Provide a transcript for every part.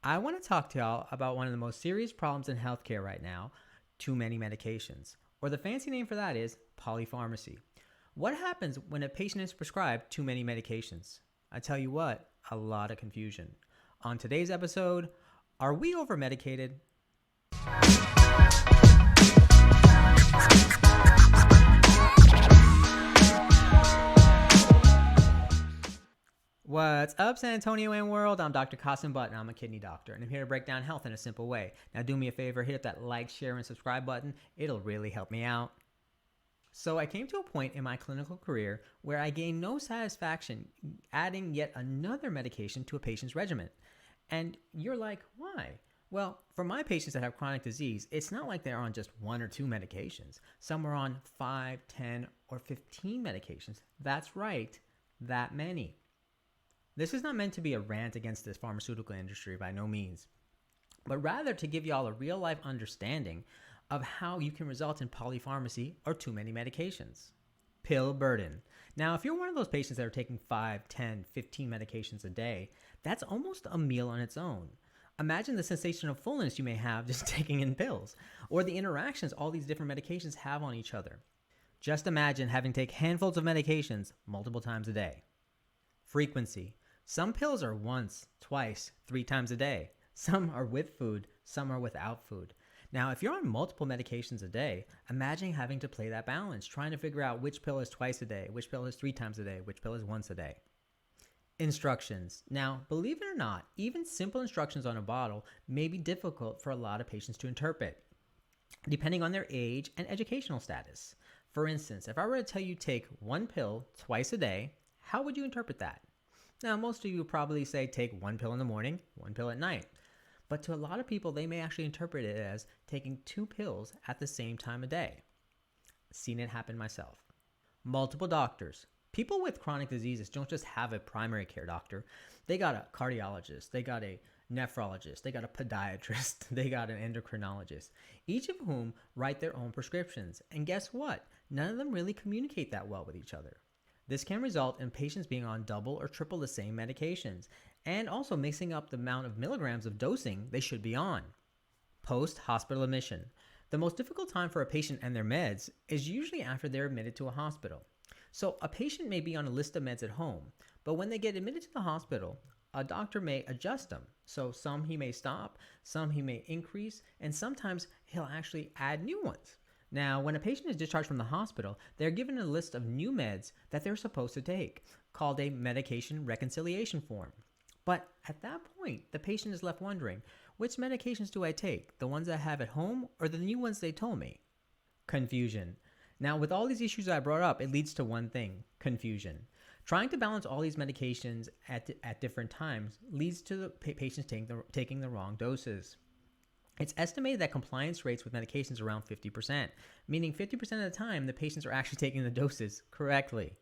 I want to talk to y'all about one of the most serious problems in healthcare right now, too many medications. Or the fancy name for that is PolyPharmacy. What happens when a patient is prescribed too many medications? I tell you what, a lot of confusion. On today's episode, are we over medicated? What's up, San Antonio and world? I'm Dr. Qasim Butt, and I'm a kidney doctor, and I'm here to break down health in a simple way. Now, do me a favor, hit that like, share, and subscribe button. It'll really help me out. So I came to a point in my clinical career where I gained no satisfaction adding yet another medication to a patient's regimen. And you're like, why? Well, for my patients that have chronic disease, it's not like they're on just one or two medications. Some are on 5, 10, or 15 medications. That's right, that many. This is not meant to be a rant against this pharmaceutical industry by no means, but rather to give y'all a real-life understanding of how you can result in polypharmacy or too many medications. Pill burden. Now, if you're one of those patients that are taking 5, 10, 15 medications a day, that's almost a meal on its own. Imagine the sensation of fullness you may have just taking in pills, or the interactions all these different medications have on each other. Just imagine having to take handfuls of medications multiple times a day. Frequency. Some pills are once, twice, 3 times a day. Some are with food, some are without food. Now, if you're on multiple medications a day, imagine having to play that balance, trying to figure out which pill is twice a day, which pill is 3 times a day, which pill is once a day. Instructions. Now, believe it or not, even simple instructions on a bottle may be difficult for a lot of patients to interpret, depending on their age and educational status. For instance, if I were to tell you take 1 pill twice a day, how would you interpret that? Now, most of you would probably say take 1 pill in the morning, 1 pill at night. But to a lot of people, they may actually interpret it as taking 2 pills at the same time a day. Seen it happen myself. Multiple doctors. People with chronic diseases don't just have a primary care doctor. They got a cardiologist, they got a nephrologist, they got a podiatrist, they got an endocrinologist, each of whom write their own prescriptions. And guess what? None of them really communicate that well with each other. This can result in patients being on double or triple the same medications, and also mixing up the amount of milligrams of dosing they should be on. Post-hospital admission. The most difficult time for a patient and their meds is usually after they're admitted to a hospital. So a patient may be on a list of meds at home, but when they get admitted to the hospital, a doctor may adjust them. So some he may stop, some he may increase, and sometimes he'll actually add new ones. Now, when a patient is discharged from the hospital, they're given a list of new meds that they're supposed to take, called a medication reconciliation form. But at that point, the patient is left wondering, which medications do I take? The ones I have at home or the new ones they told me? Confusion. Now, with all these issues I brought up, it leads to one thing, confusion. Trying to balance all these medications at different times leads to the patients taking the wrong doses. It's estimated that compliance rates with medications are around 50%, meaning 50% of the time the patients are actually taking the doses correctly.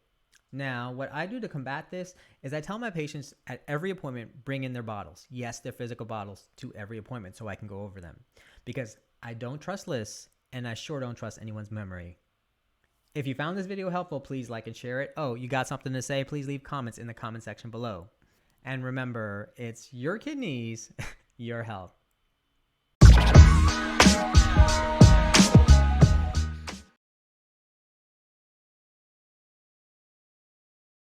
Now, what I do to combat this is I tell my patients at every appointment, bring in their bottles. Yes, their physical bottles to every appointment so I can go over them. Because I don't trust lists, and I sure don't trust anyone's memory. If you found this video helpful, please like and share it. Oh, you got something to say? Please leave comments in the comment section below. And remember, it's your kidneys, your health.